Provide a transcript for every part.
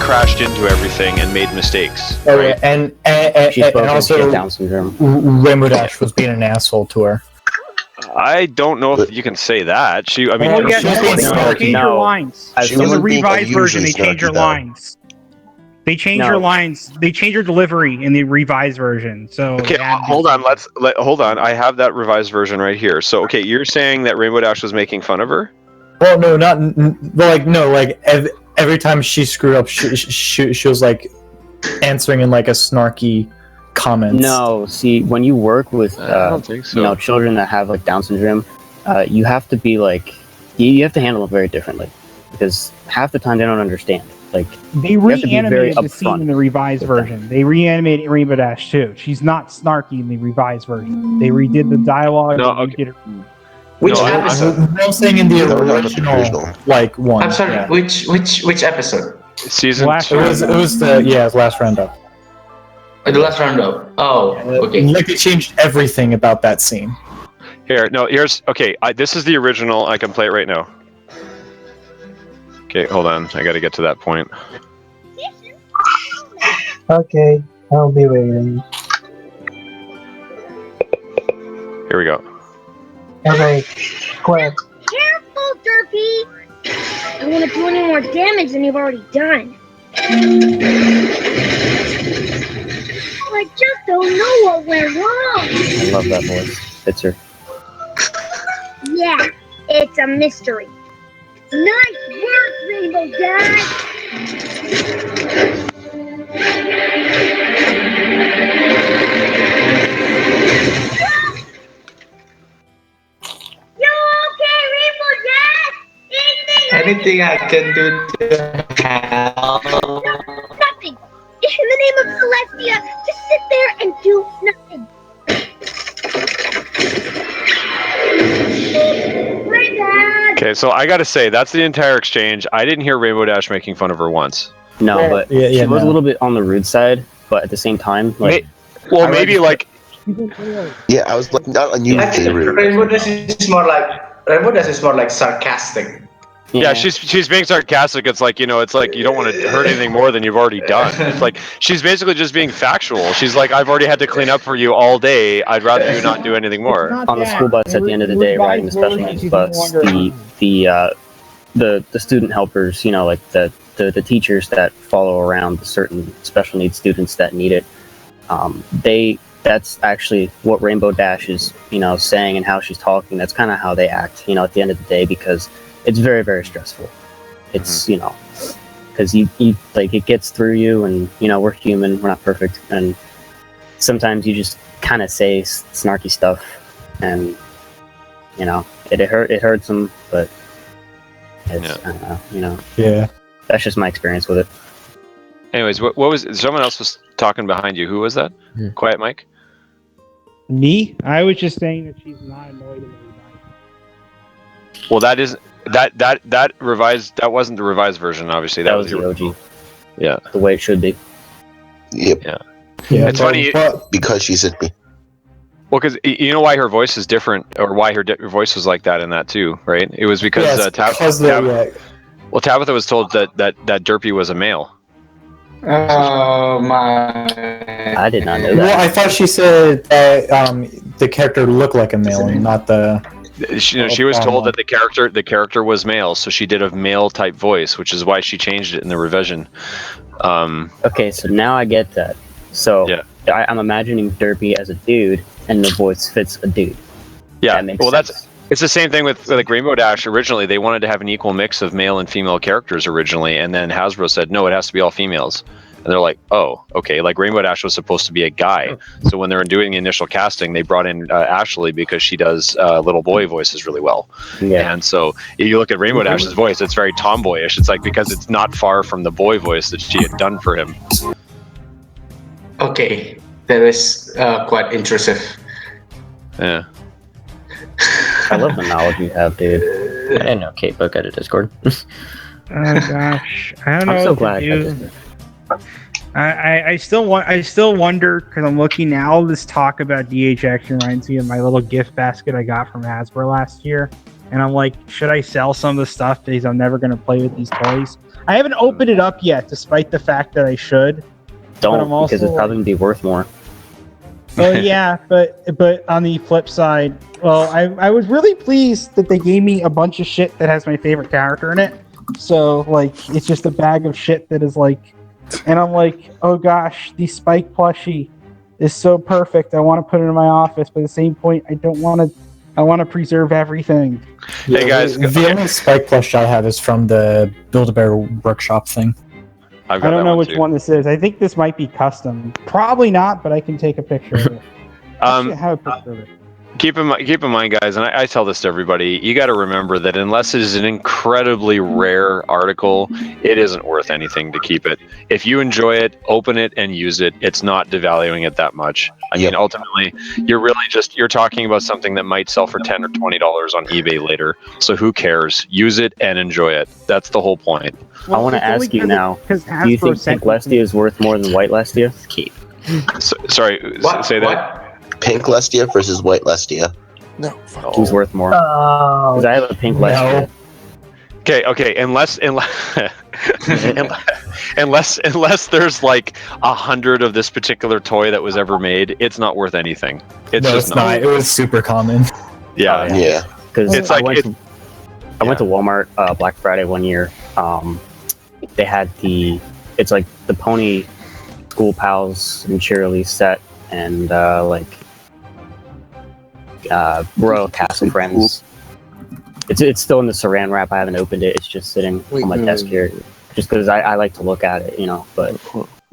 crashed into everything and made mistakes. Oh, right? and also Down syndrome. Rainbow Dash was being an asshole to her. I don't know if you can say that. I mean, Well, they changed her lines. In the revised version, they changed her lines. They changed her lines. They changed her delivery in the revised version. So okay, hold on. Hold on. I have that revised version right here. So, okay, you're saying that Rainbow Dash was making fun of her? Well, no, like every time she screwed up, she was like answering in like a snarky comment. No, see, when you work with I don't think so. Children that have like Down syndrome, you have to be like you have to handle them very differently because half the time they don't understand. Like they reanimated the scene in the revised version. They reanimated Rainbow Dash too. She's not snarky in the revised version. They redid the dialogue. No, okay. Which episode? I'm saying in the original, like one. I'm sorry. Yeah. Which episode? Season. It was the last roundup. The last roundup. Oh, okay. Like they changed everything about that scene. Here's okay. This is the original. I can play it right now. Okay, hold on. I got to get to that point. Okay, I'll be waiting. Here we go. Okay, quick. Careful, Derpy! I don't want to do any more damage than you've already done. I just don't know what went wrong. I love that voice. Fits her. Yeah, it's a mystery. Nice work, Rainbow Dash! You okay, Rainbow Dash? Anything I can do to help? No, nothing. In the name of Celestia, just sit there and do nothing. Okay, so I gotta say, that's the entire exchange. I didn't hear Rainbow Dash making fun of her once. No, but she was a little bit on the rude side, but at the same time, like... maybe like... Yeah, I was like, not unusually rude. Rainbow Dash is more like sarcastic. Yeah, she's being sarcastic. It's like, it's like you don't want to hurt anything more than you've already done. It's like she's basically just being factual. She's like, I've already had to clean up for you all day. I'd rather you not do anything more. On the school bus at the end of the day, riding the special needs bus, the student helpers, like the teachers that follow around the certain special needs students that need it, that's actually what Rainbow Dash is, saying and how she's talking. That's kind of how they act, at the end of the day, because it's very, very stressful. It's, because you like, it gets through you, and, we're human, we're not perfect, and sometimes you just kind of say snarky stuff, and, it hurts them, but it's, I don't know, Yeah. That's just my experience with it. Anyways, what was, someone else was talking behind you. Who was that? Quiet Mike? Me? I was just saying that she's not annoyed at everybody. Well, that revised, that wasn't the revised version, obviously. That was the OG. Yeah. The way it should be. Yep. Yeah. It's funny. Because she's at me. Well, because you know why her voice is different, or why her voice was like that in that too, right? It was because Tabitha was told that Derpy was a male. Oh my! I did not know that. Well, I thought she said that the character looked like a male, not the. She was told that the character was male, so she did a male type voice, which is why she changed it in the revision. Okay, so now I get that. So yeah. I'm imagining Derpy as a dude, and the voice fits a dude. Yeah, sense. It's the same thing with like Rainbow Dash. Originally, they wanted to have an equal mix of male and female characters originally, and then Hasbro said no, it has to be all females. And they're like, oh, okay. Like Rainbow Dash was supposed to be a guy, so when they were doing the initial casting, they brought in Ashley because she does little boy voices really well. Yeah. And so if you look at Rainbow Dash's voice, it's very tomboyish. It's like because it's not far from the boy voice that she had done for him. Okay, that is quite intrusive. Yeah. I love the knowledge you have, dude. I didn't know Kate Book had a Discord. Oh gosh, I don't know. I'm so what glad to do. I still wonder, because I'm looking now. This talk about DHX reminds me of my little gift basket I got from Hasbro last year. and I'm like, should I sell some of the stuff because I'm never going to play with these toys? I haven't opened it up yet, despite the fact that I should. Don't, because it's probably going to be worth more. Oh yeah, but on the flip side, well, I was really pleased that they gave me a bunch of shit that has my favorite character in it. So like, it's just a bag of shit that is like, and I'm like, oh gosh, the Spike plushie is so perfect. I want to put it in my office, but at the same point, I don't want to. I want to preserve everything. Yeah, hey guys, the only Spike plush I have is from the Build-A-Bear workshop thing. I don't know which one this is. I think this might be custom. Probably not, but I can take a picture of it. Actually, I have a picture of it. Keep in mind, guys, and I tell this to everybody, you got to remember that unless it is an incredibly rare article, it isn't worth anything to keep it. If you enjoy it, open it and use it. It's not devaluing it that much. I mean, ultimately, you're talking about something that might sell for $10 or $20 on eBay later. So who cares? Use it and enjoy it. That's the whole point. Well, I want to ask you now, do you think Pink Lestia is worth more than White Lestia? Keep. Sorry, say that. Pink Lestia versus White Lestia. No. Who's worth more? Because I have a Pink Lestia. Okay. Unless there's like 100 of this particular toy that was ever made, it's not worth anything. It's not. It was super common. Yeah. Because it's like I went to Walmart Black Friday one year. They had it's like the Pony School Pals and Cheerilee set, and Royal Castle Friends. It's still in the saran wrap. I haven't opened it. It's just sitting on my desk here, just because I like to look at it, But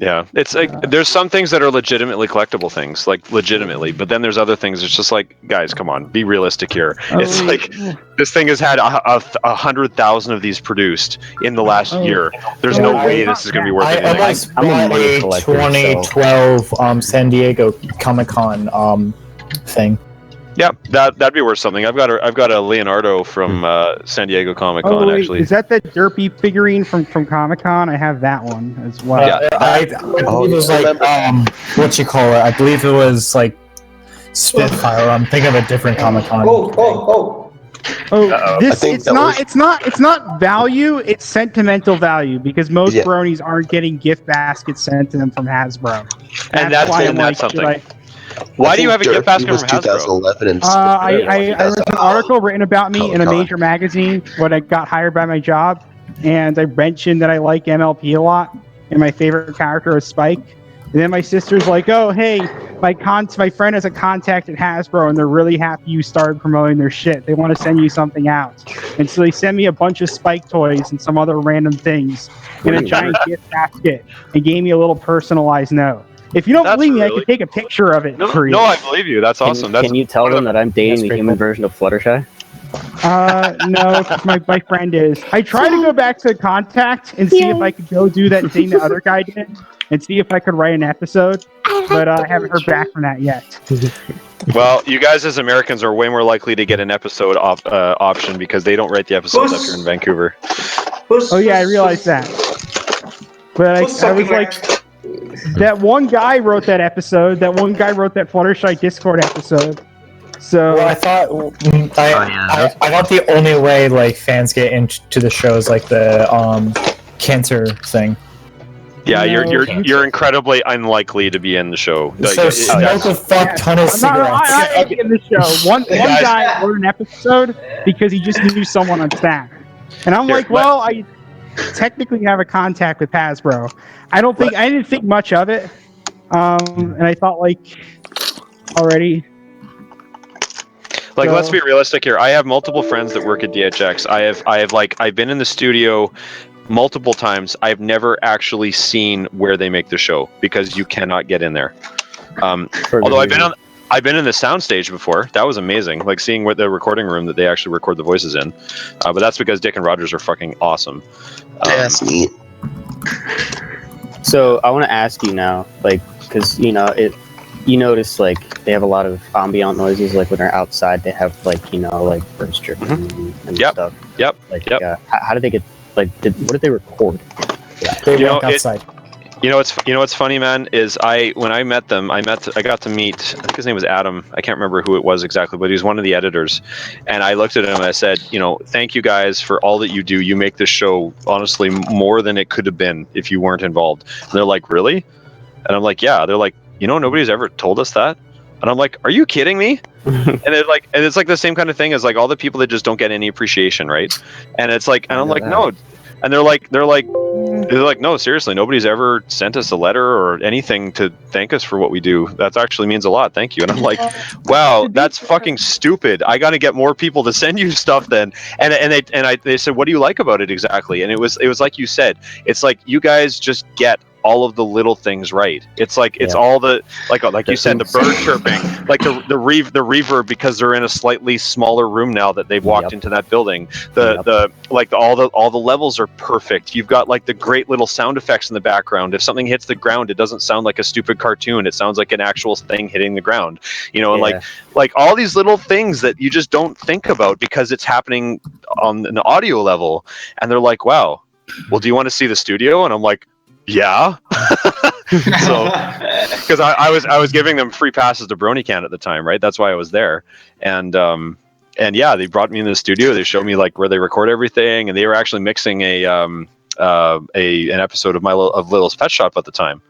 yeah, it's like there's some things that are legitimately collectible things, like legitimately, but then there's other things. It's just like, guys, come on, be realistic here. It's like this thing has had 100,000 of these produced in the last year. There's no way this is going to be worth anything. I'm a money collector. 2012 San Diego Comic-Con thing. Yeah, that'd be worth something. I've got a Leonardo from San Diego Comic Con actually. Is that the derpy figurine from Comic Con? I have that one as well. Yeah, I believe it was like what you call it? I believe it was like Spitfire. I'm thinking of a different Comic Con. It's not value. It's sentimental value because most bronies aren't getting gift baskets sent to them from Hasbro. That's why I'm like, something. Why do you have a gift basket from Hasbro? I read an article written about me in a major magazine when I got hired by my job, and I mentioned that I like MLP a lot, and my favorite character is Spike. And then my sister's like, "Oh, hey, my friend has a contact at Hasbro, and they're really happy you started promoting their shit. They want to send you something out." And so they sent me a bunch of Spike toys and some other random things in a giant gift basket, and gave me a little personalized note. If you don't believe me, I can take a picture of it for you. No, I believe you. That's awesome. Can you tell them that I'm dating the human version of Fluttershy? No, my friend is. I tried to go back to Contact and see if I could go do that thing the other guy did and see if I could write an episode, but I haven't heard back from that yet. Well, you guys as Americans are way more likely to get an episode option because they don't write the episodes up here in Vancouver. Oh yeah, I realized that. But I was like... That one guy wrote that episode. That one guy wrote that Fluttershy Discord episode. So I thought the only way like fans get into the show is like the cancer thing. Yeah, you're incredibly unlikely to be in the show. So smoke a fuck ton of cigarettes. I'm not in the show. One guy wrote an episode because he just knew someone on staff, and I'm like, well, I technically have a contact with Hasbro. I didn't think much of it, and I thought already. Let's be realistic here. I have multiple friends that work at DHX. I've been in the studio multiple times. I've never actually seen where they make the show because you cannot get in there. Although I've been in the soundstage before. That was amazing. Like seeing what the recording room that they actually record the voices in. But that's because Dick and Rogers are fucking awesome. That's neat. So I want to ask you now, because you notice they have a lot of ambient noises. Like when they're outside, they have birds chirping and stuff. Yep. How did they get? What did they record? They walk outside. You know what's funny, man, is when I met them, I got to meet, I think his name was Adam. I can't remember who it was exactly, but he was one of the editors. And I looked at him and I said, thank you guys for all that you do. You make this show honestly more than it could have been if you weren't involved. And they're like, really? And I'm like, yeah. They're like, nobody's ever told us that. And I'm like, are you kidding me? And it's like the same kind of thing as like all the people that just don't get any appreciation, right? And it's like, and I'm like, no. And they're like, no, seriously, nobody's ever sent us a letter or anything to thank us for what we do. That actually means a lot. Thank you. And I'm like, wow, that's fucking stupid. I got to get more people to send you stuff then. And they said, what do you like about it exactly? And it was like you said, it's like you guys just get all of the little things right. It's like it's all the like you said, the bird chirping, like the reverb because they're in a slightly smaller room now that they've walked into that building. All the levels are perfect. You've got like the great little sound effects in the background. If something hits the ground, it doesn't sound like a stupid cartoon. It sounds like an actual thing hitting the ground. And like all these little things that you just don't think about because it's happening on an audio level. And they're like, wow, well, do you want to see the studio? And I'm like, yeah. So because I was giving them free passes to BronyCon at the time, right? That's why I was there. And yeah, they brought me in the studio. They showed me like where they record everything, and they were actually mixing an episode of Little's Pet Shop at the time.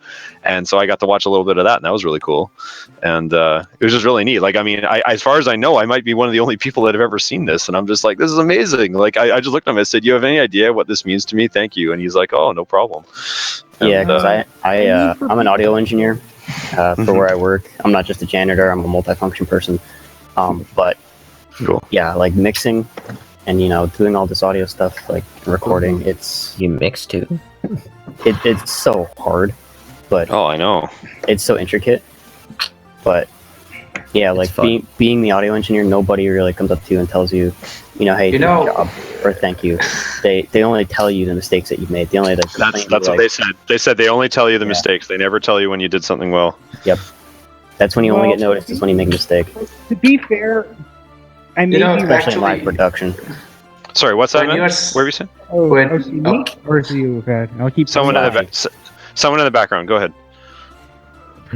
And so I got to watch a little bit of that, and that was really cool. And it was just really neat. Like, I mean, as far as I know, I might be one of the only people that have ever seen this, and I'm just like, this is amazing. Like, I just looked at him and I said, you have any idea what this means to me? Thank you. And he's like, oh, no problem. Yeah, because I'm an audio engineer for where I work. I'm not just a janitor. I'm a multifunction person. But cool. Yeah, like mixing and doing all this audio stuff, like recording. It's You mix too? it's so hard, but Oh, I know. it's so intricate. But yeah, like being the audio engineer, nobody really comes up to you and tells you, hey, good job or thank you. They only tell you the mistakes that you've made. They only That's what they said. They said they only tell you the mistakes. They never tell you when you did something well. Yep. That's when you only get noticed, is when you make a mistake. To be fair, I mean, especially in live production. Sorry, what's that? What were you saying? Or is it you? Okay, I'll keep someone in the background. Go ahead.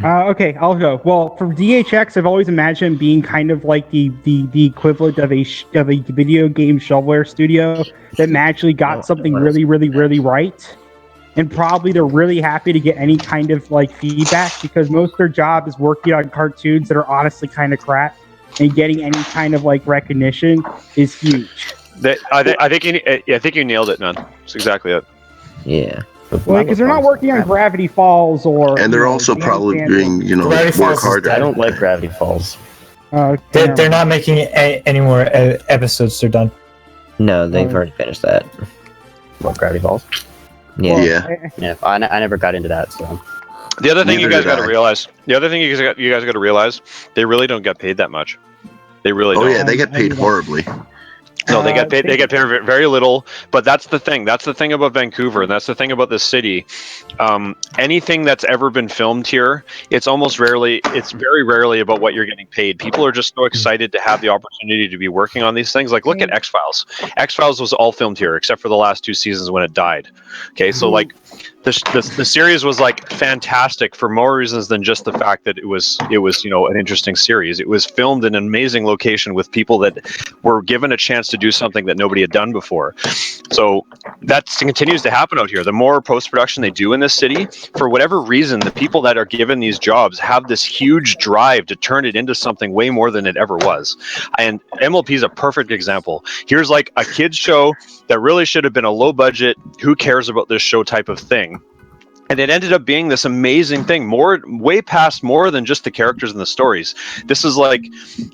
Okay, I'll go. Well, for DHX, I've always imagined being kind of like the equivalent of a video game shovelware studio that magically got something really, really, really right. And probably they're really happy to get any kind of like feedback, because most of their job is working on cartoons that are honestly kind of crap, and getting any kind of like recognition is huge. I think you nailed it, man. That's exactly it. Yeah. Well, because they're not working on Gravity Falls and they're also probably doing work harder. I don't like Gravity Falls. They're not making any more episodes. They're done. No, they've already finished that. What, Gravity Falls? Yeah. Yeah. I never got into that. So the other thing you guys got to realize. They really don't get paid that much. They really don't. Oh yeah, they get paid horribly. No, they get paid. They get paid very little. But that's the thing. That's the thing about Vancouver, and that's the thing about this city. Anything that's ever been filmed here, it's very rarely about what you're getting paid. People are just so excited to have the opportunity to be working on these things. Like, look at X-Files. X-Files was all filmed here, except for the last 2 seasons when it died. Okay, so like. The series was like fantastic for more reasons than just the fact that it was an interesting series. It was filmed in an amazing location with people that were given a chance to do something that nobody had done before. So that continues to happen out here. The more post-production they do in this city, for whatever reason, the people that are given these jobs have this huge drive to turn it into something way more than it ever was. And MLP is a perfect example. Here's like a kids show that really should have been a low budget, who cares about this show type of thing. And it ended up being this amazing thing, way past more than just the characters and the stories. This is like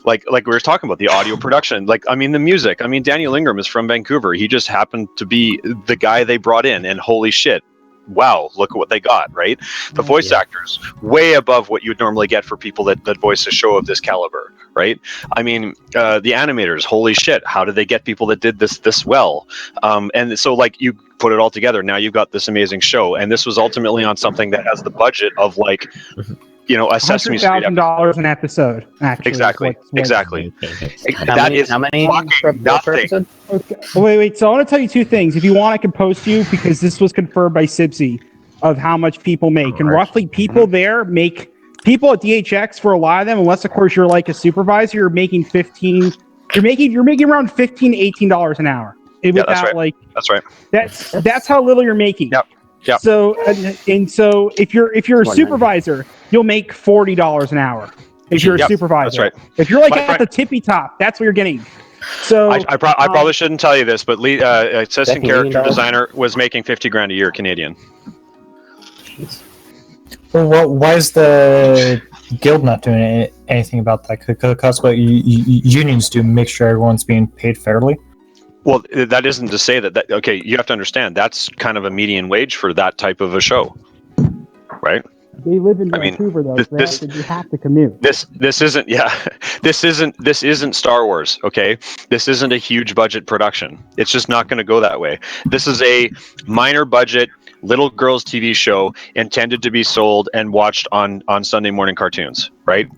we were talking about the audio production. Like, I mean, the music. I mean, Daniel Ingram is from Vancouver. He just happened to be the guy they brought in, and holy shit, wow, look at what they got, right? The voice actors, way above what you'd normally get for people that voice a show of this caliber, right? I mean, the animators, holy shit, how did they get people that did this well? And so, like, you put it all together, now you've got this amazing show, and this was ultimately on something that has the budget of, like, a Sesame Street $100,000 an episode. Actually, exactly. How many per episode? Okay. Wait. So I want to tell you 2 things. If you want, I can post you, because this was confirmed by Sibsy. of how much people make, and roughly people there make people at DHX for a lot of them, unless of course you're like a supervisor, you're making $15. You're making around $15 to $18 an hour. Without that's right. like That's right. That's how little you're making. Yep. Yep. So so if you're a supervisor, you'll make $40 an hour. If you're a supervisor, that's right. If you're like at the tippy top, that's what you're getting. So I probably shouldn't tell you this, but assistant character designer was making $50,000 a year Canadian. Well, why is the guild not doing anything about that? Because what unions do, make sure everyone's being paid fairly. Well, that isn't to say that. Okay, you have to understand that's kind of a median wage for that type of a show, right? They live in Vancouver, though. You have to commute. This isn't. This isn't Star Wars. Okay, this isn't a huge budget production. It's just not going to go that way. This is a minor budget little girls TV show intended to be sold and watched on Sunday morning cartoons, right?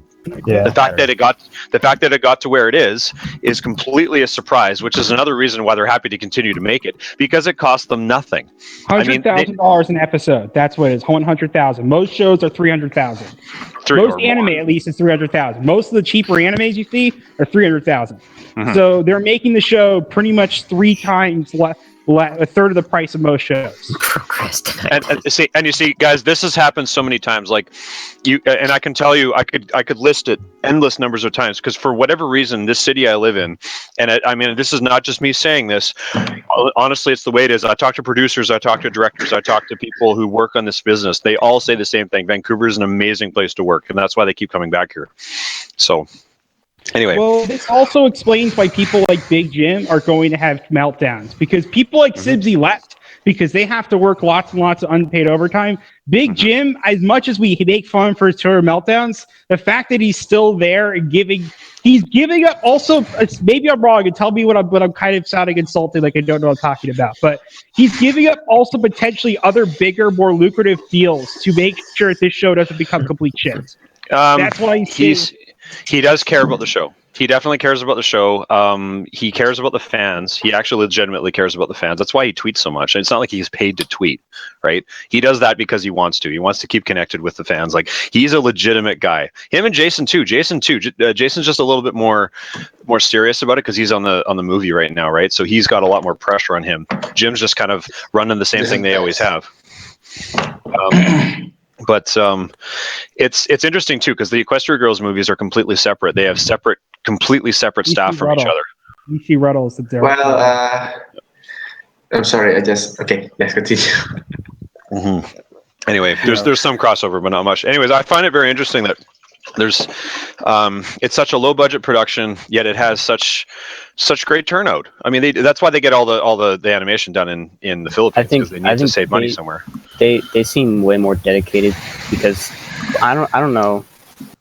Yeah. The fact that it got to where it is completely a surprise, which is another reason why they're happy to continue to make it, because it cost them nothing. $100,000 an episode. That's what it is. $100,000. Most shows are $300,000. Most anime, at least, is $300,000. Most of the cheaper animes you see are $300,000. Mm-hmm. So they're making the show pretty much 3 times a third of the price of most shows. And you see, guys, this has happened so many times. Like you, and I can tell you, I could list it endless numbers of times, because for whatever reason, this city I live in, and I mean, this is not just me saying this. Honestly, it's the way it is. I talk to producers, I talk to directors, I talk to people who work on this business. They all say the same thing. Vancouver is an amazing place to work, and that's why they keep coming back here. So. Anyway. Well, this also explains why people like Big Jim are going to have meltdowns, because people like Sibsy left because they have to work lots and lots of unpaid overtime. Big Jim, as much as we make fun for his tour meltdowns, the fact that he's still there and he's giving up also, maybe I'm wrong and tell me what I'm kind of sounding insulting, like I don't know what I'm talking about, but he's giving up also potentially other bigger, more lucrative deals to make sure that this show doesn't become complete shit. That's why he does care about the show. He definitely cares about the show. He cares about the fans. He actually legitimately cares about the fans. That's why he tweets so much. And it's not like he's paid to tweet, right? He does that because he wants to. He wants to keep connected with the fans. Like, he's a legitimate guy. Him and Jason too. Jason's just a little bit more serious about it because he's on the movie right now, right? So he's got a lot more pressure on him. Jim's just kind of running the same thing they always have. But it's interesting too, because the Equestria Girls movies are completely separate. They have completely separate staff from each other. E.C. Ruddles. I'm sorry. Let's continue. Mm-hmm. Anyway, there's some crossover, but not much. Anyways, I find it very interesting that there's it's such a low budget production, yet it has such great turnout. I mean, that's why they get all the animation done in the Philippines, because they need to save money somewhere. They seem way more dedicated, because I don't know,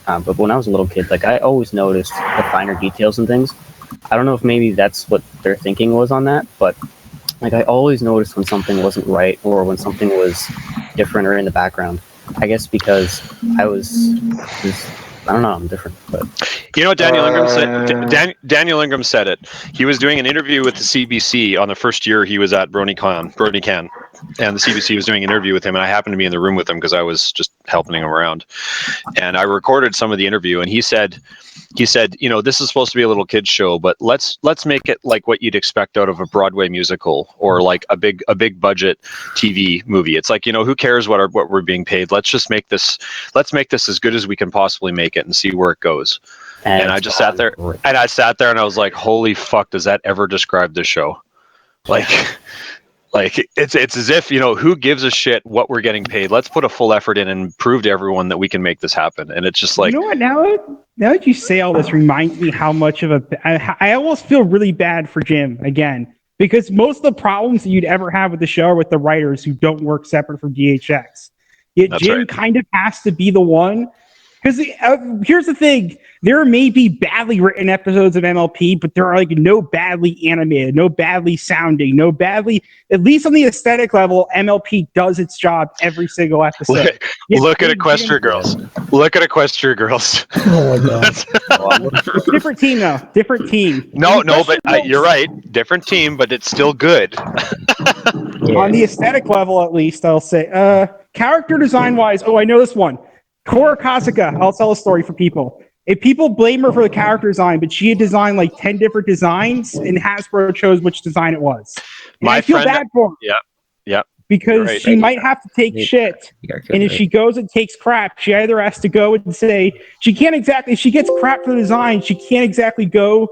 but when I was a little kid, like, I always noticed the finer details and things. I don't know if maybe that's what their thinking was on that, but like, I always noticed when something wasn't right or when something was different or in the background. I guess because I don't know, I'm different. But you know what Daniel Ingram said? Daniel Ingram said it. He was doing an interview with the CBC on the first year he was at BronyCon, and the CBC was doing an interview with him, and I happened to be in the room with him because I was just helping him around. And I recorded some of the interview, and he said, you know, this is supposed to be a little kids show, but let's make it like what you'd expect out of a Broadway musical or like a big budget TV movie. It's like, you know, who cares what we're being paid? Let's just make this as good as we can possibly make it and see where it goes. And I just sat there and I was like, holy fuck, does that ever describe this show? Like it's as if, you know, who gives a shit what we're getting paid? Let's put a full effort in and prove to everyone that we can make this happen. And it's just like, you know what? Now that you say all this, reminds me how much of I almost feel really bad for Jim again, because most of the problems that you'd ever have with the show are with the writers who don't work separate from DHX. Yet Jim kind of has to be the one Because here's the thing: there may be badly written episodes of MLP, but there are like no badly animated, no badly sounding, no badly. At least on the aesthetic level, MLP does its job every single episode. Look at Equestria Girls. Look at Equestria Girls. Oh my god. It's a different team, though. Different team. No, but you're right. Different team, but it's still good. On the aesthetic level, at least, I'll say. Character design-wise, I know this one. Kora Kasuka, I'll tell a story for people. If people blame her for the character design, but she had designed like 10 different designs, and Hasbro chose which design it was. And I feel bad for her. Yeah. Because she might have to take shit, and if she goes and takes crap, she either has to go and say, if she gets crap for the design, she can't exactly go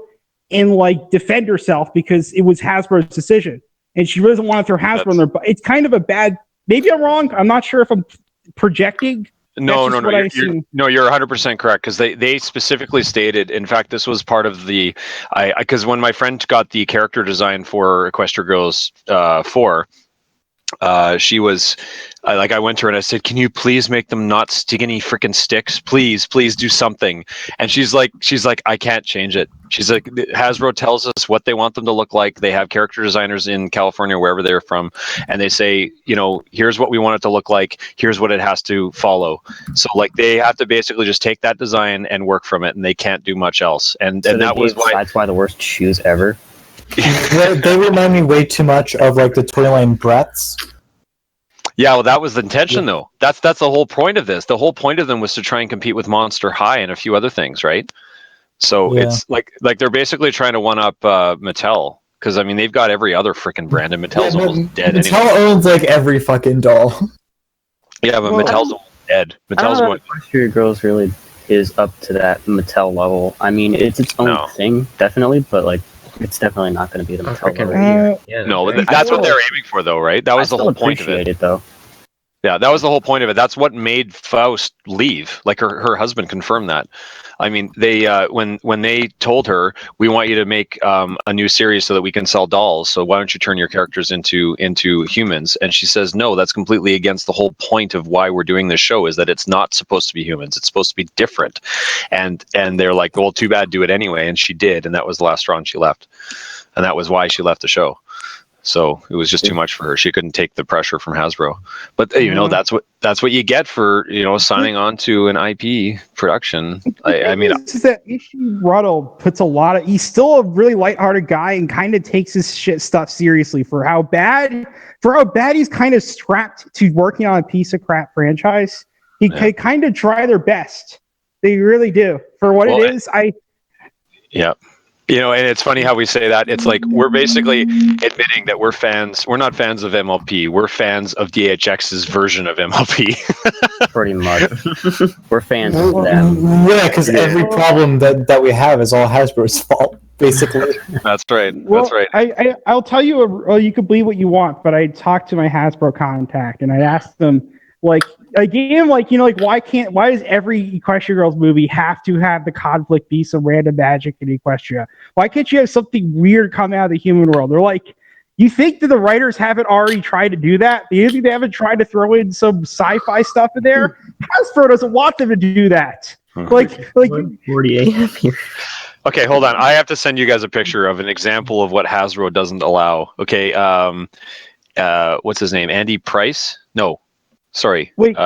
and like defend herself because it was Hasbro's decision. And she doesn't want to throw Hasbro in there, but it's kind of a bad, maybe I'm wrong. I'm not sure if I'm projecting. No, you're 100% correct, because they specifically stated, in fact, this was part of the, because when my friend got the character design for Equestria Girls 4, she was I went to her and I said, can you please make them not stick any freaking sticks? Please do something. And she's like, I can't change it. She's like, Hasbro tells us what they want them to look like. They have character designers in California, wherever they're from, and they say, here's what we want it to look like. Here's what it has to follow. So like they have to basically just take that design and work from it, and they can't do much else. And that was why. That's why the worst shoes ever. They remind me way too much of like the toy line Bretts. Yeah, well, that was the intention, though. That's the whole point of this. The whole point of them was to try and compete with Monster High and a few other things, right? So it's like they're basically trying to one up Mattel, because I mean they've got every other freaking brand, and Mattel's almost dead. Mattel owns like every fucking doll. Yeah, but Mattel's almost dead. Mattel's going. Equestria Girls really is up to that Mattel level. I mean, it's its own thing, definitely, but like. It's definitely not going to be the Mattel. No, that's what they're aiming for, though, right? That was the whole point of it. Though. Yeah, that was the whole point of it. That's what made Faust leave. Like her husband confirmed that. I mean, they when they told her, we want you to make a new series so that we can sell dolls. So why don't you turn your characters into humans? And she says, no, that's completely against the whole point of why we're doing this show. Is that it's not supposed to be humans. It's supposed to be different. And they're like, well, too bad, do it anyway. And she did, and that was the last straw, and she left. And that was why she left the show. So it was just too much for her. She couldn't take the pressure from Hasbro. But that's what you get for signing on to an IP production. I mean, it's that Ishii Ruddle puts a lot of. He's still a really lighthearted guy and kind of takes his shit stuff seriously for how bad he's kind of strapped to working on a piece of crap franchise. He kind of try their best. They really do for what it is. Yeah. And it's funny how we say that. It's like we're basically admitting that we're fans. We're not fans of MLP. We're fans of DHX's version of MLP. Pretty much. We're fans of them. Yeah, because every problem that we have is all Hasbro's fault, basically. That's right. Well, that's right. I'll tell you, you can believe what you want, but I talked to my Hasbro contact and I asked them, why does every Equestria Girls movie have to have the conflict be some random magic in Equestria? Why can't you have something weird come out of the human world? They're like, you think that the writers haven't already tried to do that? Do you think they haven't tried to throw in some sci-fi stuff in there? Hasbro doesn't want them to do that. Like 48. Okay, hold on. I have to send you guys a picture of an example of what Hasbro doesn't allow. Okay, what's his name? Andy Price? No. Sorry. Wait,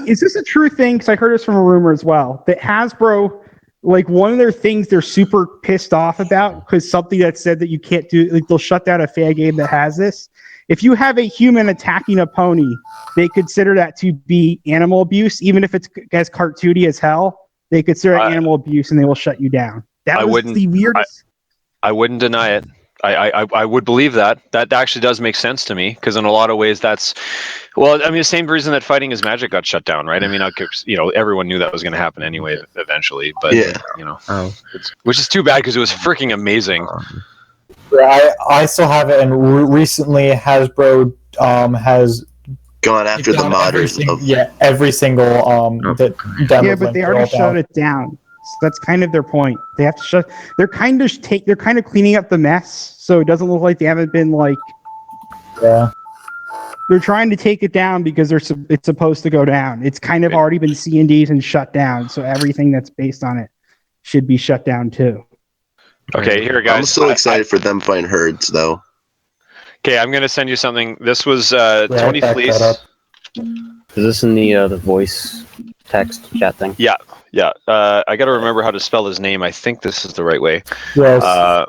is this a true thing? Because I heard this from a rumor as well. That Hasbro, like one of their things they're super pissed off about, because something that said that you can't do, like they'll shut down a fan game that has this. If you have a human attacking a pony, they consider that to be animal abuse, even if it's as cartoony as hell. They consider it animal abuse, and they will shut you down. That was the weirdest. I wouldn't deny it. I would believe that. That actually does make sense to me, because in a lot of ways that's, well, I mean, the same reason that Fighting is Magic got shut down, right? I mean, everyone knew that was going to happen anyway eventually, but which is too bad because it was freaking amazing. I still have it, and recently Hasbro has gone after the modders. Every single demo. Yeah, but they already shut it down. So that's kind of their point. They have to shut. They're kind of cleaning up the mess, so it doesn't look like they haven't been like. Yeah. they're trying to take it down because it's supposed to go down. It's kind of already been C&D'd and shut down, so everything that's based on it should be shut down too. Okay, here, guys. I'm still excited for them find herds, though. Okay, I'm gonna send you something. This was Tony Fleece. Is this in the voice text chat thing? Yeah. I got to remember how to spell his name. I think this is the right way. Yes.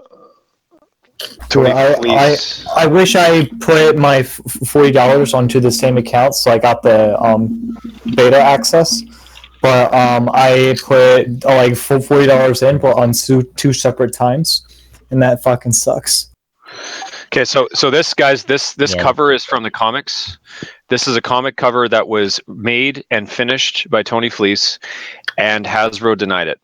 Tony Fleece. I wish I put my $40 onto the same account, so I got the beta access. But I put like $40 in, but on two separate times, and that fucking sucks. Okay, so this guys, this cover is from the comics. This is a comic cover that was made and finished by Tony Fleece, and Hasbro denied it.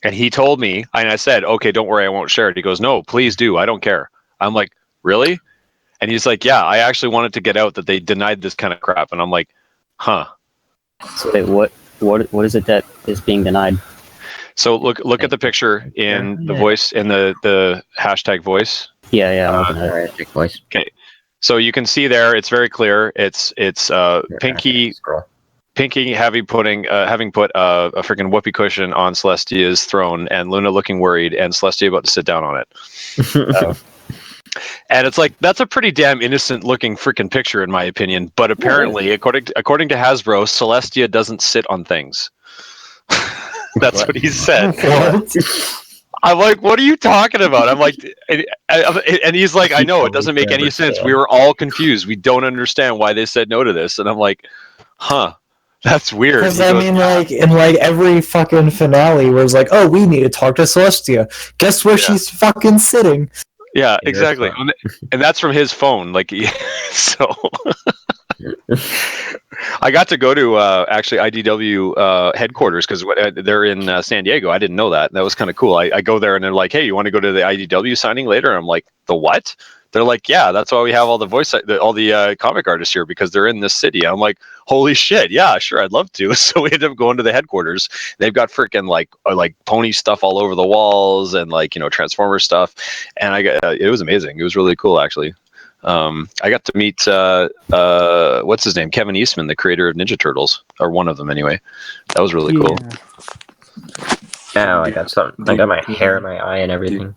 And he told me, and I said, "Okay, don't worry, I won't share it." He goes, "No, please do. I don't care." I'm like, "Really?" And he's like, "Yeah, I actually wanted to get out that they denied this kind of crap." And I'm like, "Huh." So wait, what is it that is being denied? So look at the picture in the voice, in the hashtag voice. Yeah, I'm looking at it. Voice. Okay, so you can see there, it's very clear. It's Pinky having put a freaking whoopee cushion on Celestia's throne, and Luna looking worried, and Celestia about to sit down on it. And it's like, that's a pretty damn innocent looking freaking picture in my opinion. But apparently, according to Hasbro, Celestia doesn't sit on things. That's what he said. What? I'm like, what are you talking about? I'm like, and he's like, I know, it doesn't make any sense. We were all confused. We don't understand why they said no to this. And I'm like, huh, that's weird. Because I mean, like, in like every fucking finale where it's like, oh, we need to talk to Celestia. Guess where she's fucking sitting? Yeah, exactly. And that's from his phone. Like, so I got to go to actually IDW headquarters because they're in San Diego. I didn't know that. That was kind of cool. I go there and they're like, "Hey, you want to go to the IDW signing later?" And I'm like, "The what?" They're like, "Yeah, that's why we have all the comic artists here because they're in this city." I'm like, "Holy shit, yeah, sure, I'd love to." So we ended up going to the headquarters. They've got freaking like Pony stuff all over the walls and like, you know, Transformer stuff, and it was amazing. It was really cool actually. I got to meet what's his name, Kevin Eastman, the creator of Ninja Turtles, or one of them anyway. That was really cool. Now I got something. I got my hair in my eye and everything.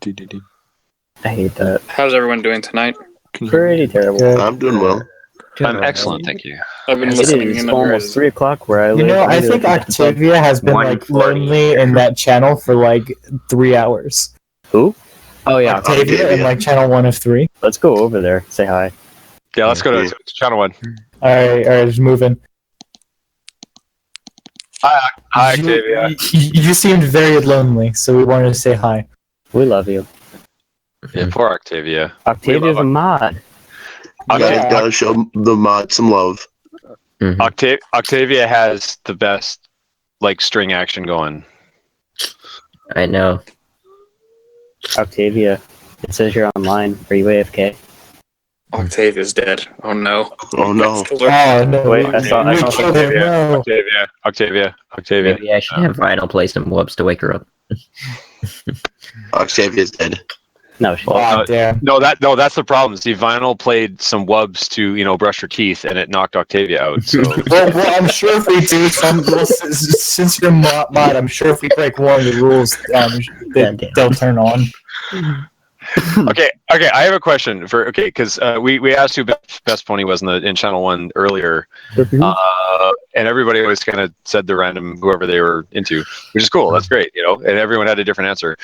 I hate that. How's everyone doing tonight? Pretty terrible. I'm doing well. I'm excellent, thank you. I've been It listening is in almost 3 o'clock where I live. You know, I think Octavia has been like lonely in that channel for like 3 hours. Who? Oh yeah, Octavia in like channel 1 of 3. Let's go over there. Say hi. Yeah, let's go to channel 1. All right, just moving. Hi, Octavia. You seemed very lonely, so we wanted to say hi. We love you. Yeah, poor Octavia. Octavia's a mod. Yeah, gotta show the mod some love. Octavia has the best like string action going. I know. Octavia, it says you're online. Are you AFK? Octavia's dead. Oh no. Oh no. Oh no! Wait, I saw Octavia. Maybe I should have Vinyl play some whoops to wake her up. Octavia's dead. No, damn. No, that's the problem. See, Vinyl played some wubs to, you know, brush her teeth, and it knocked Octavia out. So. well, I'm sure if we do since you're mod, I'm sure if we break one of the rules, they'll turn on. Okay. I have a question because we asked who best pony was in channel 1 earlier, and everybody always kind of said the random whoever they were into, which is cool. That's great, you know, and everyone had a different answer.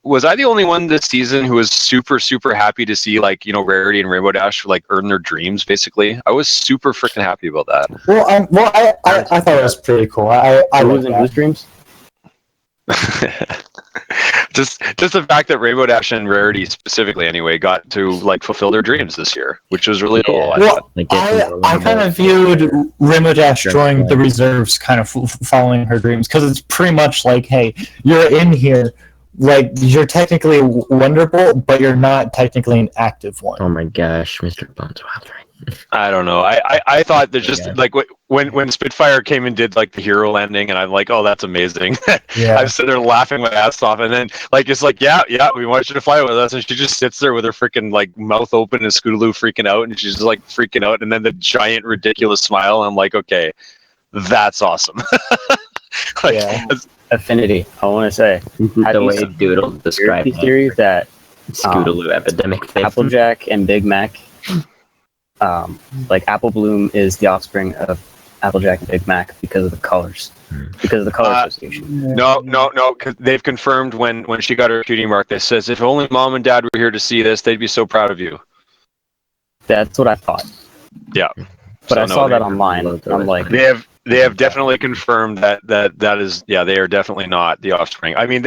Was I the only one this season who was super, super happy to see, like, you know, Rarity and Rainbow Dash like earn their dreams? Basically, I was super freaking happy about that. Well, I thought it was pretty cool. I was in whose dreams? just the fact that Rainbow Dash and Rarity specifically, anyway, got to like fulfill their dreams this year, which was really cool. Well, I kind of viewed Rainbow Dash joining the reserves, kind of following her dreams, because it's pretty much like, hey, you're in here. Like, you're technically Wonderbolt, but you're not technically an active one. Oh my gosh, Mr. Bones Wild Ride. I don't know. I thought that just like when Spitfire came and did like the hero landing, and I'm like, oh, that's amazing. Yeah. I'm sitting there laughing my ass off, and then like it's like, yeah, we want you to fly with us, and she just sits there with her freaking like mouth open and Scootaloo freaking out, and she's just like freaking out, and then the giant ridiculous smile. And I'm like, okay, that's awesome. Like, Yeah. Affinity. I want to say The way Doodle described the theory that Scootaloo epidemic thing. Applejack and Big Mac, like Apple Bloom is the offspring of Applejack and Big Mac because of the colors, because of the color association. No. 'Cause they've confirmed when she got her cutie mark. That says, if only mom and dad were here to see this, they'd be so proud of you. That's what I thought. Yeah. But So I no, saw that they- online. I'm like, They have definitely confirmed that is, yeah, they are definitely not the offspring. I mean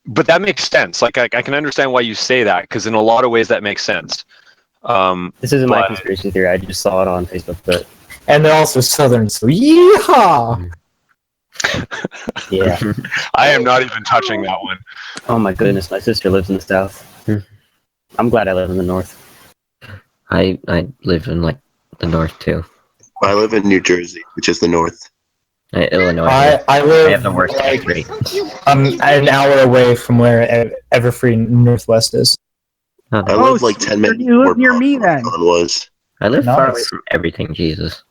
but that makes sense. Like I can understand why you say that, because in a lot of ways that makes sense. this isn't my but- conspiracy theory. I just saw it on Facebook. But And they're also Southern, so yeehaw! yeah. I am not even touching that one. Oh my goodness, my sister lives in the south. I'm glad I live in the north. I live in like the north too. I live in New Jersey, which is the north. Illinois. I live I have the worst tax like, rate. I'm an hour away from where Everfree Northwest is. Oh, I no. live like 10 minutes you live where near me then. Pon was. I live far away Nice. from everything, Jesus.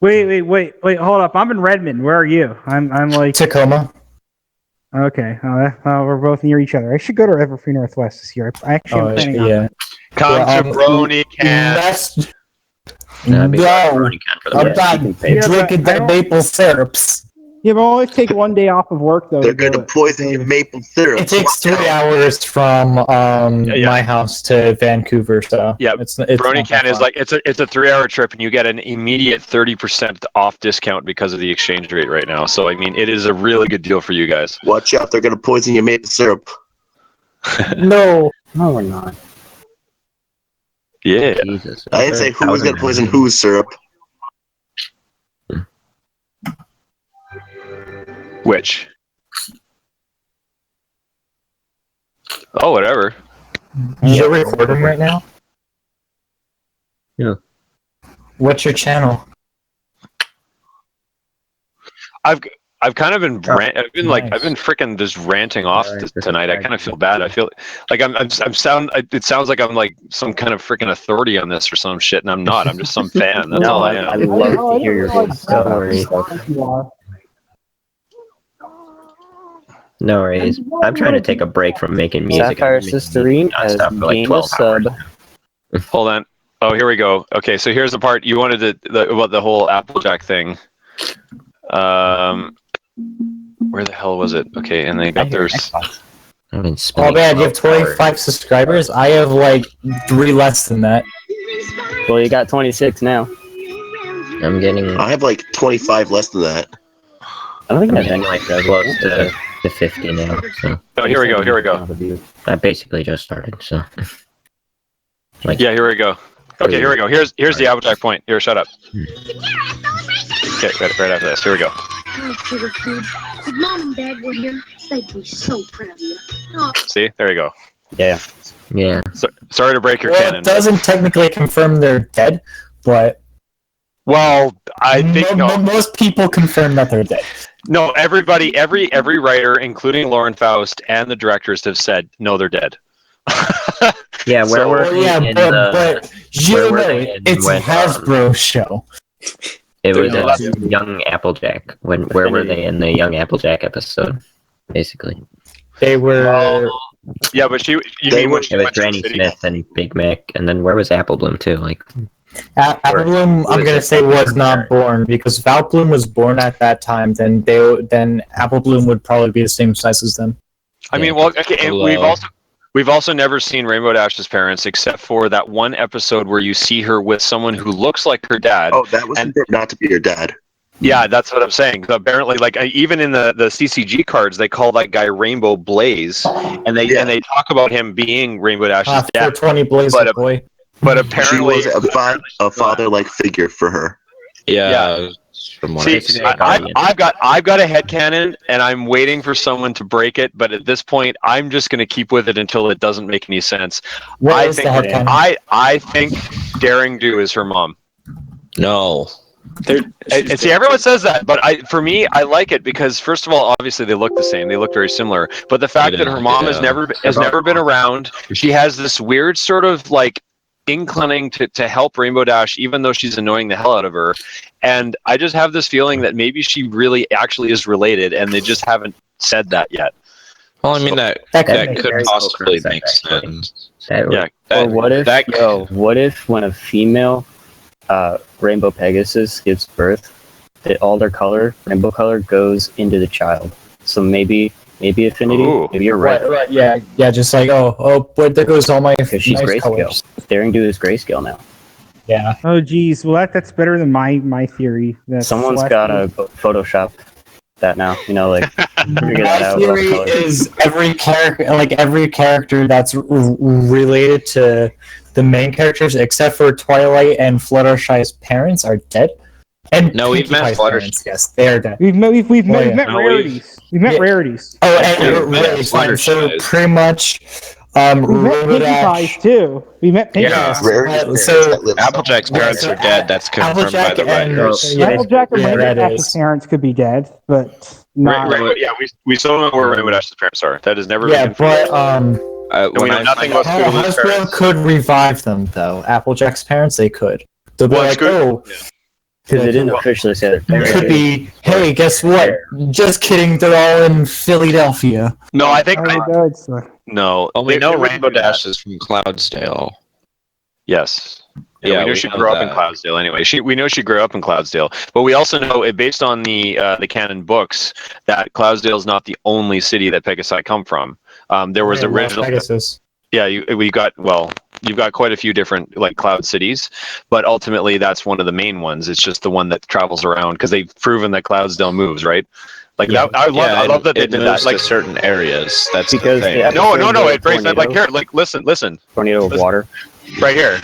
Wait, hold up. I'm in Redmond. Where are you? I'm like, Tacoma. okay. We're both near each other. I should go to Everfree Northwest this year. I actually am planning on. yeah. Come Yeah, to Brony Can. Next, That'd be no, Brony Can for the I'm best. not Yeah, but drinking I the don't- maple syrups. Yeah, but I always take one day off of work though. They're to go going to to- poison your maple syrup. It takes 3 hours from Yeah. my house to Vancouver, so Yeah, it's Brony not Can that is far. like it's a 3-hour trip, and you get an immediate 30% off discount because of the exchange rate right now. So I mean, it is a really good deal for you guys. Watch out, they're going to poison your maple syrup. No. No, we're not. Yeah. Jesus. I didn't say who was going to poison whose syrup. Which? Oh, whatever. You're recording right now? Yeah. What's your channel? I've kind of been I've been nice. freaking just ranting off Alright, tonight. I kind of feel bad. I feel like it sounds like I'm like some kind of freaking authority on this or some shit, and I'm not. I'm just some fan. That's No, all I I am. love to hear your voice. Don't worry. No worries. I'm trying to take a break from making music. Sapphire I've been making Systrine music has nonstop for like gained a 12 hours. sub. Hold on. Oh, here we go. Okay, so here's the part you wanted about the whole Applejack thing. Where the hell was it? Okay, and they got their. I've been Oh spending man, you have 12 hours. 25 subscribers? I have like 3 less than that. Well, you got 26 now. I'm getting I have like 25 less than that. I don't think I'm that's getting like close to 50 now. So Oh, here we go. I basically just started. So like Yeah, here we go. Okay, here we go. Here's the Applejack point. Here, shut up. Okay, right after this. Here we go. Oh, sugar food. If mom and dad were here, they'd be so proud of you. Oh, See, there you go. Yeah. yeah. So, sorry to break your Well, canon. it doesn't technically confirm they're dead, but Well, I think most people confirm that they're dead. no. Everybody, every writer, including Lauren Faust and the directors, have said no, they're dead. Yeah, where So- were Oh, they yeah, in but the you where were know, they in it's when, Hasbro show. it was They're not- Young Applejack. Where were they in the Young Applejack episode? Basically. They were. Yeah, but you They mean were- when she It was went to the Granny city? Smith and Big Mac, and then where was Apple Bloom too? Like, Apple Bloom, I'm gonna say, was not born because if Apple Bloom was born at that time, then Apple Bloom would probably be the same size as them. I mean, well, okay, and Hello. we've also never seen Rainbow Dash's parents except for that one episode where you see her with someone who looks like her dad. Oh, that was not to be your dad. Yeah, that's what I'm saying. So apparently, like even in the CCG cards, they call that guy Rainbow Blaze, and they talk about him being Rainbow Dash's dad. 420 Blazer But, boy. But She apparently, was a father-like figure for her. Yeah. From what See, I've seen. I've got a headcanon, and I'm waiting for someone to break it. But at this point, I'm just going to keep with it until it doesn't make any sense. What is the headcanon? I think Daring Do is her mom. No. And see, everyone says that, but for me, I like it because, first of all, obviously they look the same; they look very similar. But the fact that her mom has never been around, she has this weird sort of like inclining to help Rainbow Dash, even though she's annoying the hell out of her. And I just have this feeling that maybe she really actually is related, and they just haven't said that yet. Well, I mean that could possibly make sense. Or what if when a female Rainbow Pegasus gives birth, that all their rainbow color goes into the child. So maybe affinity. Ooh. Maybe you're right. Right. Yeah. Just like but there goes all my because she's nice grayscale. colors. Daring Do is grayscale now. Yeah. Oh geez, well that's better than my theory. Someone's got to Photoshop that now. Like figure that out. My theory is every character that's related to the main characters, except for Twilight and Fluttershy's parents, are dead. And no, we've met Fluttershy. Yes, they are dead. We've met rarities. We've met rarities. Oh, and rarities. So pretty much. We met Ponified too. We met Ponified. So Applejack's parents are dead. That's confirmed by the writers. Applejack and Rainbow Dash's parents could be dead, but not. We still don't know where Rainbow Dash's parents are. That has never been confirmed. But we know nothing about Scootaloo's parents. Could revive them though. Applejack's parents, they could. They'll be like, because they didn't officially say that. It could be, hey, guess what? Just kidding, they're all in Philadelphia. No, I think no. Well, we know Rainbow Dash is from Cloudsdale. Yes. Yeah, we know she grew up in Cloudsdale anyway. We know she grew up in Cloudsdale, but we also know, based on the canon books, that Cloudsdale is not the only city that Pegasi come from. There was original Pegasus. Yeah, you've got quite a few different like cloud cities, but ultimately that's one of the main ones. It's just the one that travels around because they've proven that Cloudsdale moves, right? Like I love that they did that. Like certain areas. That's because the thing. No, it breaks like here. Like listen. Tornado of water. Right here.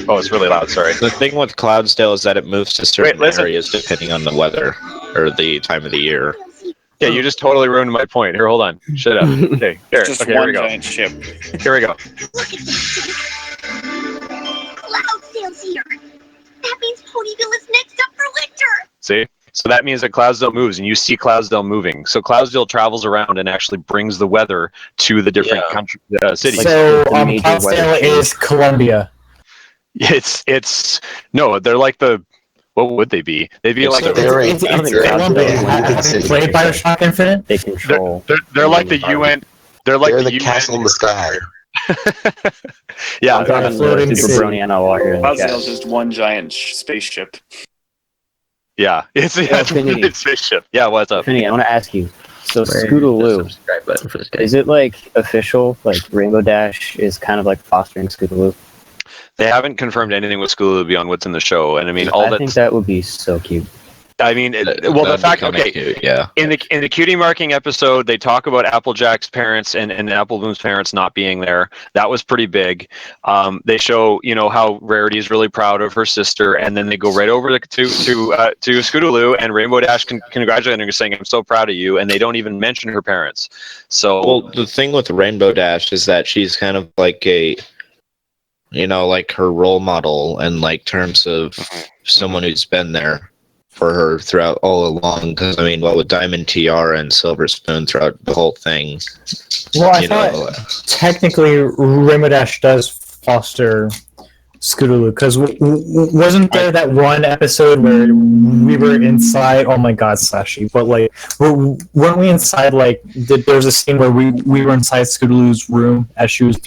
Oh, it's really loud. Sorry. The thing with Cloudsdale is that it moves to certain areas depending on the weather or the time of the year. Yeah, you just totally ruined my point. Here, hold on. Shut up. Okay, here. Just Okay, one here we go. giant ship. Here we go. Cloudsdale's here. That means Ponyville is next up for winter. See? So that means that Cloudsdale moves, and you see Cloudsdale moving. So Cloudsdale travels around and actually brings the weather to the different cities. So Cloudsdale is Columbia. It's no, they're like the. What would they be? They'd be like played Bioshock Infinite. They control. They're like the UN. They're like the castle in the sky. Yeah, SuperBronyNLR here. Cloudsdale's just one giant spaceship. Yeah, it's a spaceship. Yeah, what's up? Finny, I want to ask you. So Scootaloo, is it like official? Like Rainbow Dash is kind of like fostering Scootaloo? They haven't confirmed anything with Scootaloo beyond what's in the show, and I mean, I think that would be so cute. I mean, the fact, cute, yeah. In the cutie marking episode, they talk about Applejack's parents and Applebloom's parents not being there. That was pretty big. They show, how Rarity is really proud of her sister, and then they go right over to Scootaloo, and Rainbow Dash congratulating her, saying, "I'm so proud of you," and they don't even mention her parents. So, well, the thing with Rainbow Dash is that she's kind of like a, like her role model, and like terms of someone who's been there for her throughout all along, because I mean, what with Diamond Tiara and Silver Spoon throughout the whole thing. Well, I thought technically Rainbow Dash does foster Scootaloo, because wasn't there that one episode where we were inside? Oh my God, Slashy! But like, weren't we inside? Like, there was a scene where we were inside Scootaloo's room as she was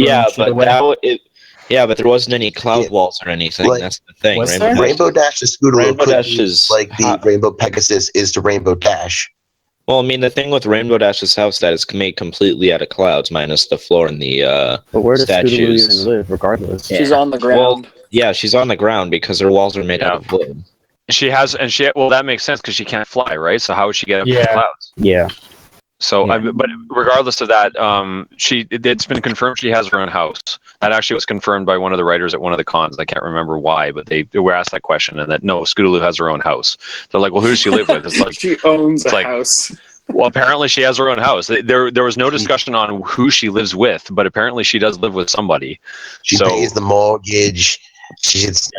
but there wasn't any cloud walls or anything. That's the thing. Rainbow Dash to Scootaloo. Rainbow Dash is like the Rainbow Pegasus is to Rainbow Dash. Well, I mean, the thing with Rainbow Dash's house that is made completely out of clouds, minus the floor and the but where does statues. Scootaloo even live, regardless? She's on the ground. Well, yeah, she's on the ground because her walls are made out of wood. Well, that makes sense because she can't fly, right? So how would she get up to the clouds? Yeah. So, Yeah. but regardless of that, it's been confirmed she has her own house. That actually was confirmed by one of the writers at one of the cons. I can't remember why, but they were asked that question, and that no, Scootaloo has her own house. They're like, well, who does she live with? It's like She owns a like- house. well, apparently she has her own house. There was no discussion on who she lives with, but apparently she does live with somebody. She pays the mortgage. She's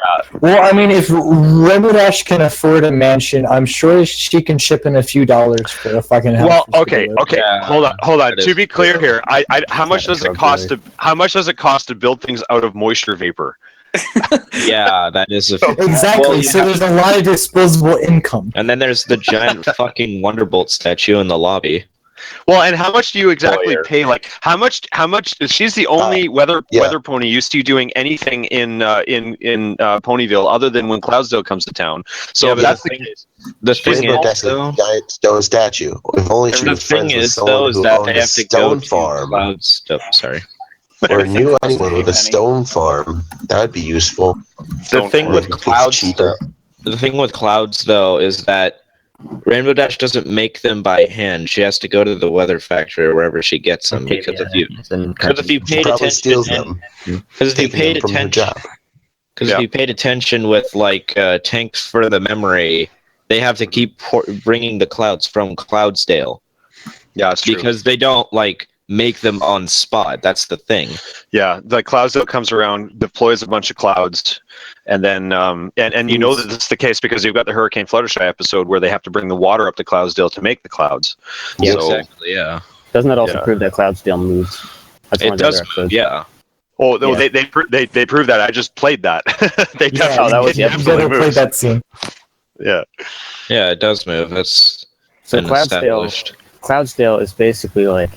Well, I mean, if Rainbow Dash can afford a mansion, I'm sure she can chip in a few dollars for a fucking house. Well, for okay. Scootaloo. Yeah, Hold on. that To is be clear true. here, how much does it cost to build things out of moisture vapor? Yeah, that is a Exactly. Well, So there's a lot of disposable income. And then there's the giant fucking Wonderbolt statue in the lobby. Well, and how much do you exactly Lawyer. pay? Like, how much? She's the only weather pony used to doing anything in Ponyville other than when Cloudsdale comes to town. So Yeah, if but that's the the thing- case. The thing Rainbow Dash is, is a though, giant stone statue. If only she the was friends thing with is, though, someone is who that owned they a have to go stone to farm, Cloud stuff. Sorry. or Everything knew costs anyone a with a penny. stone farm. That would be useful. The thing Or with if it's clouds, cheaper. though, the thing with clouds, though, is that Rainbow Dash doesn't make them by hand. She has to go to the weather factory or wherever she gets them. Because if you She paid probably attention, steals them, because if you taking paid them from her attention, job. because if you paid attention with like tanks for the memory, they have to keep bringing the clouds from Cloudsdale. Yeah, it's true. Because they don't like make them on spot. That's the thing. Yeah, the Cloudsdale comes around, deploys a bunch of clouds, and then and you know that this is the case because you've got the Hurricane Fluttershy episode where they have to bring the water up to Cloudsdale to make the clouds. Yeah, So, exactly. Yeah. Doesn't that also Yeah. prove that Cloudsdale moves? That's one It of the does other move. episodes. Yeah. oh, no, Yeah. they proved that. I just played that. They Yeah, definitely that was the it episode. You absolutely gotta play moves. that scene. Yeah. Yeah, it does move. That's So been Cloudsdale, established. Cloudsdale is basically like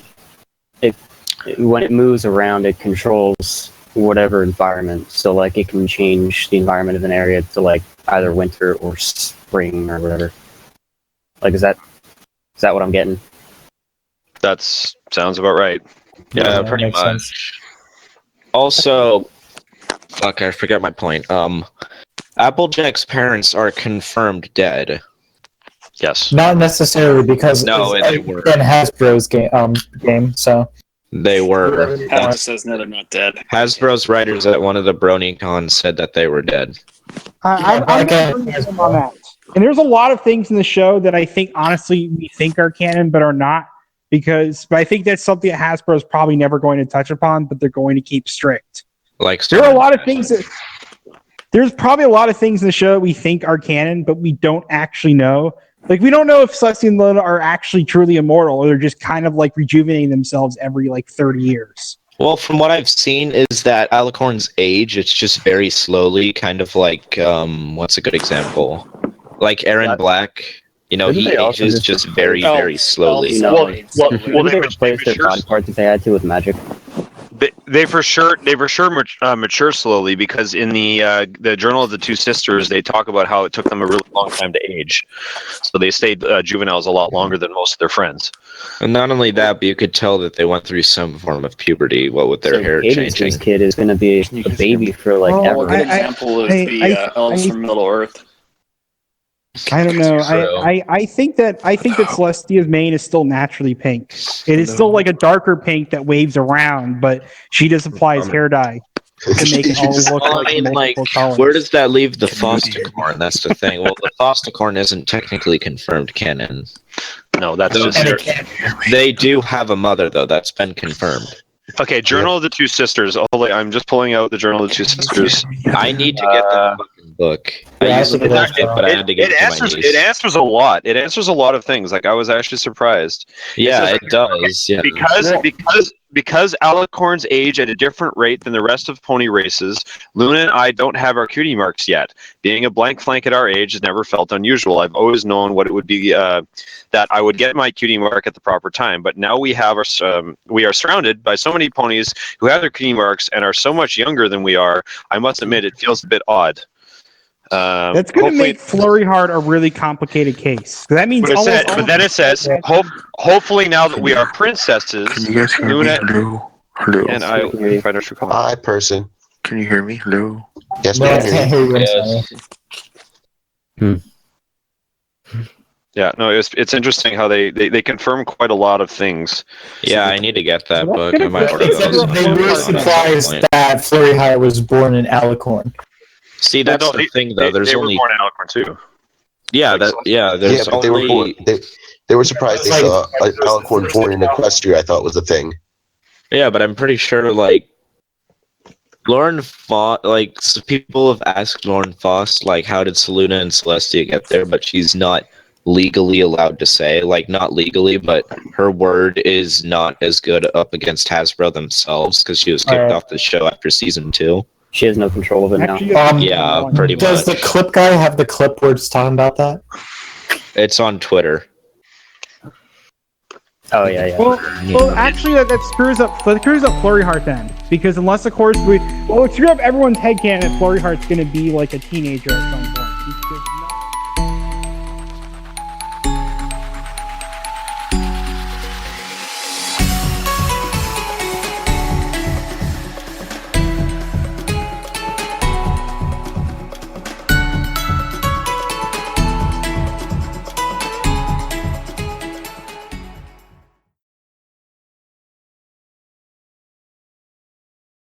when it moves around, it controls whatever environment. So like it can change the environment of an area to like either winter or spring or whatever. Like is that what I'm getting? That sounds about right. Yeah, that pretty makes much. sense. Also, fuck, I forgot my point. Applejack's parents are confirmed dead. Yes. Not necessarily because No, it's they were. in Hasbro's game. So They were. Alex says no, they're not dead. Hasbro's writers at one of the BronyCons said that they were dead. I'm Okay. gonna agree with him on that. And there's a lot of things in the show that I think, honestly, we think are canon, but are not. But I think that's something that Hasbro is probably never going to touch upon, but they're going to keep strict. Like There are a lot of things that. There's probably a lot of things in the show that we think are canon, but we don't actually know. Like, we don't know if Slashy and Luna are actually truly immortal, or they're just kind of like rejuvenating themselves every like 30 years. Well, from what I've seen is that Alicorn's age, it's just very slowly, kind of like, what's a good example? Like Aaron Black, you know, Didn't he they also ages just- just very, very slowly. You know, Well, like, well, didn't they they replace their sure- body parts that they had to with magic? They for sure mature slowly because in the Journal of the Two Sisters they talk about how it took them a really long time to age, so they stayed juveniles a lot longer than most of their friends. And not only that, but you could tell that they went through some form of puberty, what with their So hair Cadence's changing. kid is going to be a baby for like Well, Well, a ever. good example is I- the elves I- from Middle Earth. I don't know. True. I think that Celestia's mane is still naturally pink. It is still like a darker pink that waves around, but she just applies hair dye to make it all look Well, like I mean, like, multiple colors. where does that leave the Fosticorn? That's the thing. Well, the Fosticorn isn't technically confirmed canon. No, that's Those just are- They do have a mother, though. That's been confirmed. okay. Journal of the Two Sisters. I'm just pulling out the Journal of the Two Sisters. I need to get that fucking book. Yeah, I I usually think have it, but I had to get it to my niece. It answers a lot. It answers a lot of things. Like I was actually surprised. Yeah, says- it does. Yeah. Because Alicorns age at a different rate than the rest of pony races, Luna and I don't have our cutie marks yet. Being a blank flank at our age has never felt unusual. I've always known what it would be that I would get my cutie mark at the proper time. But now we are surrounded by so many ponies who have their cutie marks and are so much younger than we are. I must admit, it feels a bit odd. That's going to hopefully- make Flurry Hard a really complicated case. That means But then it says, hopefully now that we are princesses, Can you guys hear Luna me? Hello? Hello? and I will find our true color. Hi, person. Can you hear me? Hello? Yes, No, I we can't can. hear you. I'm Yes. sorry. Yeah, no, it's interesting how they confirm quite a lot of things. Yeah, I need to get that So book. I might order Except those. they were surprised that Flurry Hire was born in Alicorn. See, that's the thing, though. There's they only were born in Alicorn too. yeah, like, that yeah. There's but they were only they were surprised they saw Alicorn born in Equestria. I thought was a thing. yeah, but I'm pretty sure like Lauren Foss, like people have asked Lauren Foss, like, how did Seluna and Celestia get there? But she's not legally allowed to say, like, not legally, but her word is not as good up against Hasbro themselves because she was kicked off the show after season 2. She has no control of it now. Yeah, pretty much. Does the clip guy have the clipboards talking about that? It's on Twitter. Oh yeah. Well, actually, that screws up Flurry Heart then, because unless of course it screw up everyone's headcanon that Flurry Heart's going to be like a teenager at some point.